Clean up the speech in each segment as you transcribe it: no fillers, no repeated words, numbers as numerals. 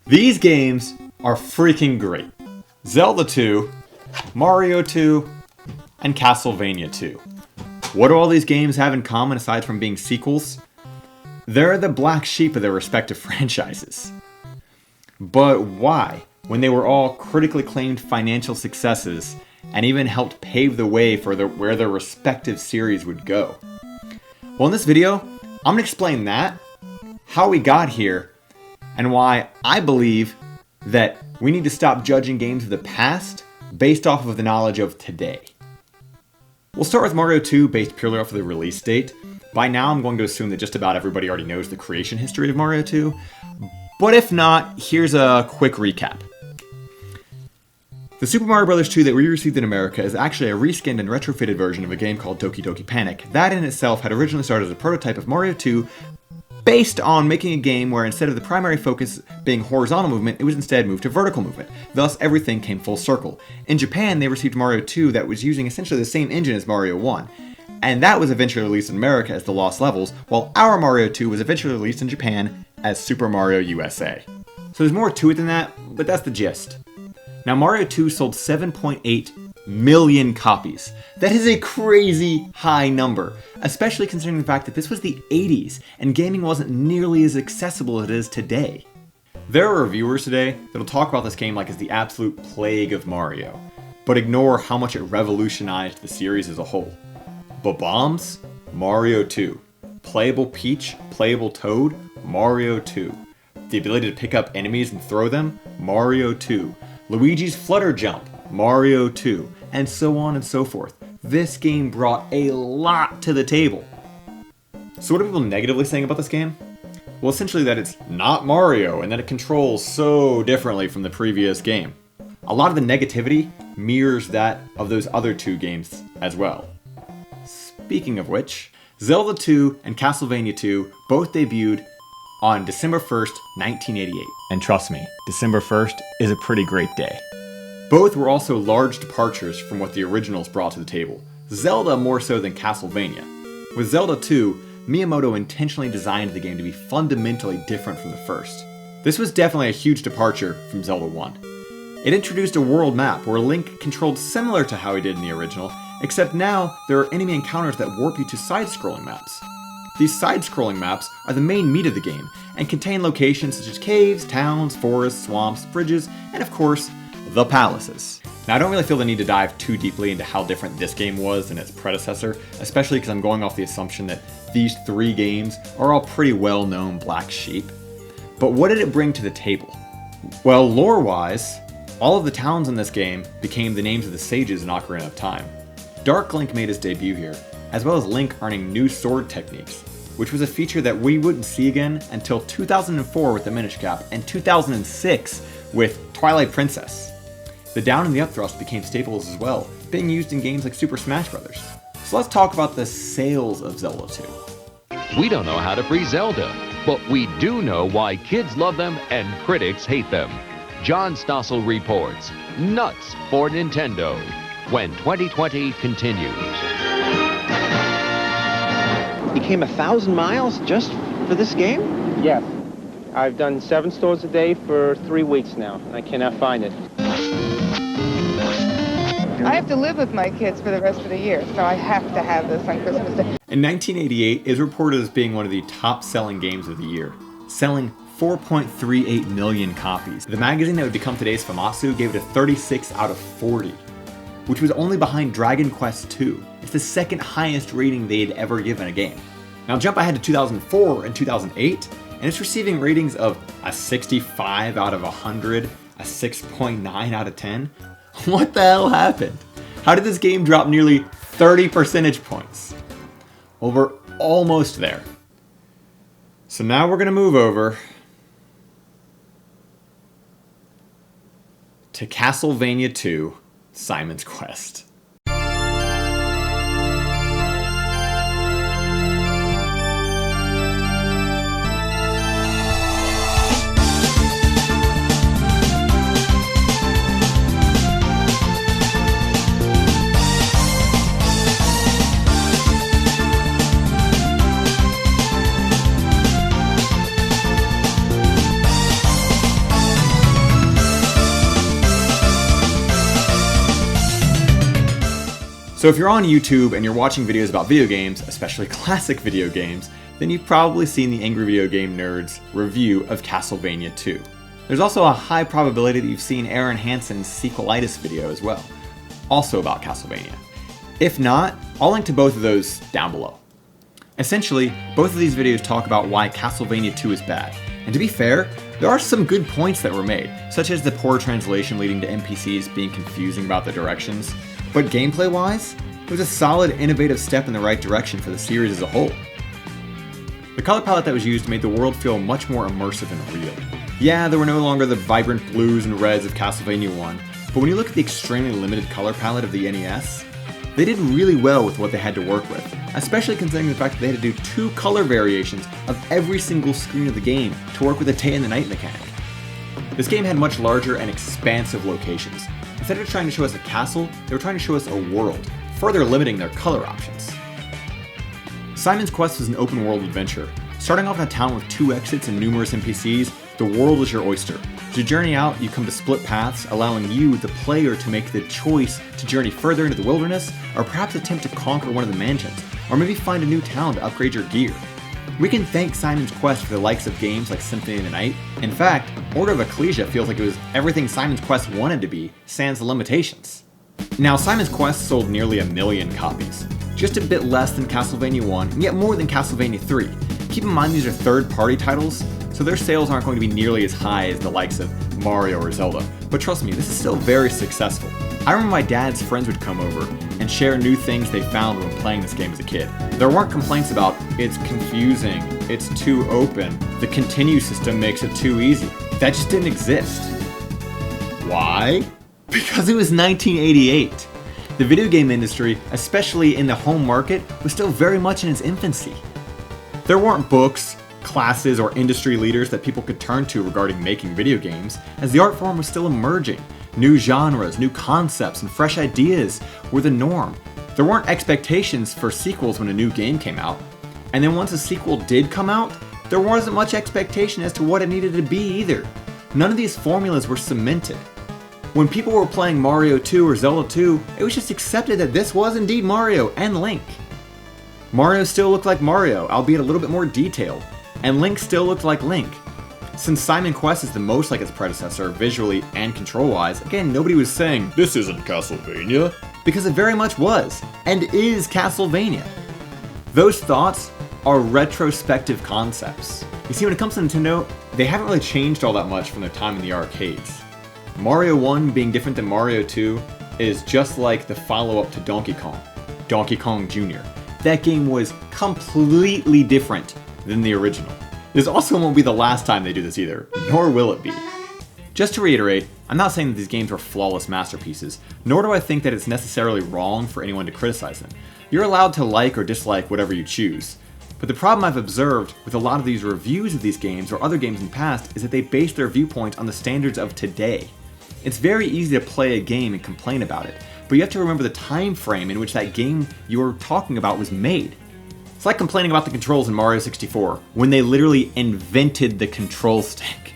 These games are freaking great. Zelda 2, Mario 2, and Castlevania 2. What do all these games have in common aside from being sequels? They're the black sheep of their respective franchises. But why, when they were all critically acclaimed financial successes and even helped pave the way for where their respective series would go? Well, in this video, I'm going to explain that, how we got here, and why I believe that we need to stop judging games of the past based off of the knowledge of today. We'll start with Mario 2 based purely off of the release date. By now I'm going to assume that just about everybody already knows the creation history of Mario 2, but if not, here's a quick recap. The Super Mario Bros. 2 that we received in America is actually a reskinned and retrofitted version of a game called Doki Doki Panic. That in itself had originally started as a prototype of Mario 2 based on making a game where instead of the primary focus being horizontal movement, it was instead moved to vertical movement. Thus, everything came full circle. In Japan, they received Mario 2 that was using essentially the same engine as Mario 1. And that was eventually released in America as The Lost Levels, while our Mario 2 was eventually released in Japan as Super Mario USA. So there's more to it than that, but that's the gist. Now, Mario 2 sold 7.8 million copies. That is a crazy high number, especially considering the fact that this was the 80s and gaming wasn't nearly as accessible as it is today. There are reviewers today that'll talk about this game like it's the absolute plague of Mario, but ignore how much it revolutionized the series as a whole. But bombs? Mario 2. Playable Peach, playable Toad? Mario 2. The ability to pick up enemies and throw them? Mario 2. Luigi's Flutter Jump? Mario 2. And so on and so forth. This game brought a lot to the table. So what are people negatively saying about this game? Well, essentially that it's not Mario and that it controls so differently from the previous game. A lot of the negativity mirrors that of those other two games as well. Speaking of which, Zelda 2 and Castlevania 2 both debuted on December 1st, 1988. And trust me, December 1st is a pretty great day. Both were also large departures from what the originals brought to the table, Zelda more so than Castlevania. With Zelda 2, Miyamoto intentionally designed the game to be fundamentally different from the first. This was definitely a huge departure from Zelda 1. It introduced a world map where Link controlled similar to how he did in the original, except now there are enemy encounters that warp you to side-scrolling maps. These side-scrolling maps are the main meat of the game, and contain locations such as caves, towns, forests, swamps, bridges, and of course, the palaces. Now, I don't really feel the need to dive too deeply into how different this game was than its predecessor, especially because I'm going off the assumption that these three games are all pretty well-known black sheep. But what did it bring to the table? Well, lore-wise, all of the towns in this game became the names of the sages in Ocarina of Time. Dark Link made his debut here, as well as Link earning new sword techniques, which was a feature that we wouldn't see again until 2004 with the Minish Cap and 2006 with Twilight Princess. The down and the up thrust became staples as well, being used in games like Super Smash Bros. So let's talk about the sales of Zelda 2. We don't know how to free Zelda, but we do know why kids love them and critics hate them. John Stossel reports, nuts for Nintendo, when 2020 continues. You came 1,000 miles just for this game? Yes. I've done 7 stores a day for 3 weeks now, and I cannot find it. I have to live with my kids for the rest of the year, so I have to have this on Christmas Day. In 1988, it is reported as being one of the top-selling games of the year, selling 4.38 million copies. The magazine that would become today's Famitsu gave it a 36 out of 40, which was only behind Dragon Quest II. It's the second highest rating they had ever given a game. Now jump ahead to 2004 and 2008, and it's receiving ratings of a 65 out of 100, a 6.9 out of 10. What the hell happened? How did this game drop nearly 30 percentage points? Well, we're almost there. So now we're gonna move over to Castlevania 2, Simon's Quest. So if you're on YouTube and you're watching videos about video games, especially classic video games, then you've probably seen the Angry Video Game Nerd's review of Castlevania 2. There's also a high probability that you've seen Aaron Hansen's Sequelitis video as well, also about Castlevania. If not, I'll link to both of those down below. Essentially, both of these videos talk about why Castlevania 2 is bad. And to be fair, there are some good points that were made, such as the poor translation leading to NPCs being confusing about the directions. But gameplay-wise, it was a solid, innovative step in the right direction for the series as a whole. The color palette that was used made the world feel much more immersive and real. Yeah, there were no longer the vibrant blues and reds of Castlevania 1, but when you look at the extremely limited color palette of the NES, they did really well with what they had to work with, especially considering the fact that they had to do 2 color variations of every single screen of the game to work with the day and the night mechanic. This game had much larger and expansive locations. Instead of trying to show us a castle, they were trying to show us a world, further limiting their color options. Simon's Quest was an open world adventure. Starting off in a town with 2 exits and numerous NPCs, the world was your oyster. As you journey out, you come to split paths, allowing you, the player, to make the choice to journey further into the wilderness, or perhaps attempt to conquer one of the mansions, or maybe find a new town to upgrade your gear. We can thank Simon's Quest for the likes of games like Symphony of the Night. In fact, Order of Ecclesia feels like it was everything Simon's Quest wanted to be, sans the limitations. Now, Simon's Quest sold nearly 1 million copies, just a bit less than Castlevania 1, and yet more than Castlevania 3. Keep in mind these are third-party titles, so their sales aren't going to be nearly as high as the likes of Mario or Zelda, but trust me, this is still very successful. I remember my dad's friends would come over and share new things they found when playing this game as a kid. There weren't complaints about, it's confusing, it's too open, the continue system makes it too easy. That just didn't exist. Why? Because it was 1988. The video game industry, especially in the home market, was still very much in its infancy. There weren't books, classes, or industry leaders that people could turn to regarding making video games, as the art form was still emerging. New genres, new concepts, and fresh ideas were the norm. There weren't expectations for sequels when a new game came out, and then once a sequel did come out, there wasn't much expectation as to what it needed to be either. None of these formulas were cemented. When people were playing Mario 2 or Zelda 2, it was just accepted that this was indeed Mario and Link. Mario still looked like Mario, albeit a little bit more detailed, and Link still looked like Link. Since Simon Quest is the most like its predecessor, visually and control-wise, again, nobody was saying, "This isn't Castlevania," because it very much was, and is Castlevania. Those thoughts are retrospective concepts. You see, when it comes to Nintendo, they haven't really changed all that much from their time in the arcades. Mario 1 being different than Mario 2 is just like the follow-up to Donkey Kong Jr. That game was completely different than the original. This also won't be the last time they do this either, nor will it be. Just to reiterate, I'm not saying that these games are flawless masterpieces, nor do I think that it's necessarily wrong for anyone to criticize them. You're allowed to like or dislike whatever you choose. But the problem I've observed with a lot of these reviews of these games or other games in the past is that they base their viewpoint on the standards of today. It's very easy to play a game and complain about it, but you have to remember the time frame in which that game you're talking about was made. It's like complaining about the controls in Mario 64, when they literally invented the control stick.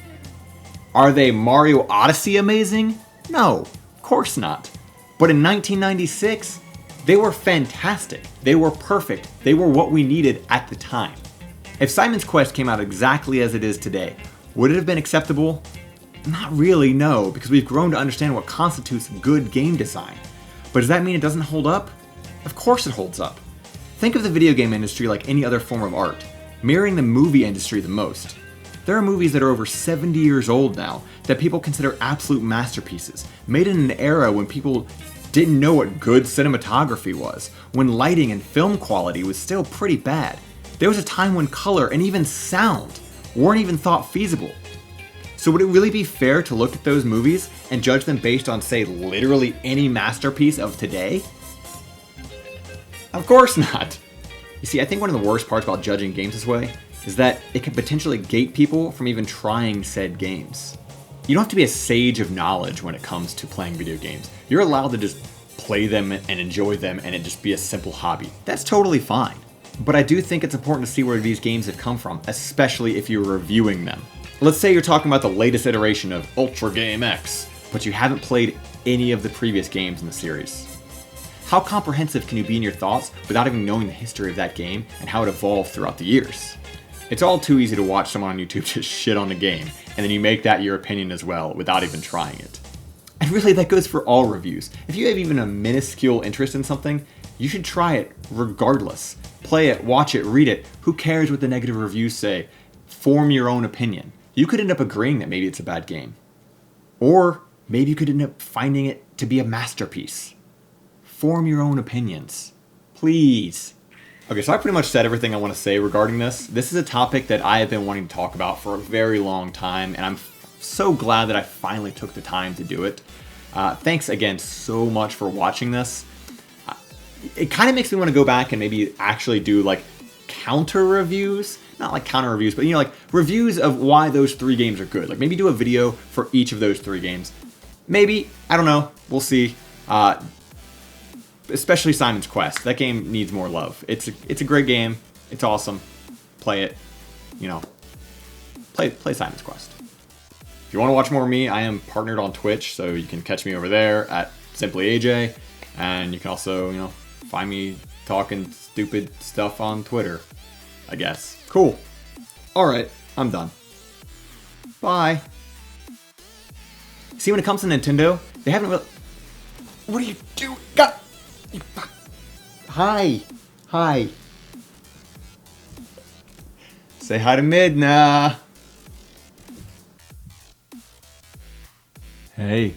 Are they Mario Odyssey amazing? No, of course not. But in 1996, they were fantastic. They were perfect. They were what we needed at the time. If Simon's Quest came out exactly as it is today, would it have been acceptable? Not really, no, because we've grown to understand what constitutes good game design. But does that mean it doesn't hold up? Of course it holds up. Think of the video game industry like any other form of art, mirroring the movie industry the most. There are movies that are over 70 years old now that people consider absolute masterpieces, made in an era when people didn't know what good cinematography was, when lighting and film quality was still pretty bad. There was a time when color and even sound weren't even thought feasible. So would it really be fair to look at those movies and judge them based on, say, literally any masterpiece of today? Of course not. You see, I think one of the worst parts about judging games this way is that it can potentially gate people from even trying said games. You don't have to be a sage of knowledge when it comes to playing video games. You're allowed to just play them and enjoy them and it just be a simple hobby. That's totally fine. But I do think it's important to see where these games have come from, especially if you're reviewing them. Let's say you're talking about the latest iteration of Ultra Game X, but you haven't played any of the previous games in the series. How comprehensive can you be in your thoughts without even knowing the history of that game and how it evolved throughout the years? It's all too easy to watch someone on YouTube just shit on the game, and then you make that your opinion as well without even trying it. And really, that goes for all reviews. If you have even a minuscule interest in something, you should try it regardless. Play it, watch it, read it. Who cares what the negative reviews say? Form your own opinion. You could end up agreeing that maybe it's a bad game. Or maybe you could end up finding it to be a masterpiece. Form your own opinions. Please. Okay, so I pretty much said everything I want to say regarding this. This is a topic that I have been wanting to talk about for a very long time, and I'm so glad that I finally took the time to do it. Thanks again so much for watching this. It kind of makes me want to go back and maybe actually do like counter reviews. Not like counter reviews, but like reviews of why those 3 games are good. Like maybe do a video for each of those 3 games. Maybe, I don't know, we'll see. Especially Simon's Quest. That game needs more love. It's a great game. It's awesome. Play it. Play Simon's Quest. If you want to watch more of me, I am partnered on Twitch, so you can catch me over there at SimplyAJ, and you can also, find me talking stupid stuff on Twitter, I guess. Cool. Alright, I'm done. Bye. See, when it comes to Nintendo, they haven't really... What are you doing? God! Hi. Hi. Say hi to Midna. Hey.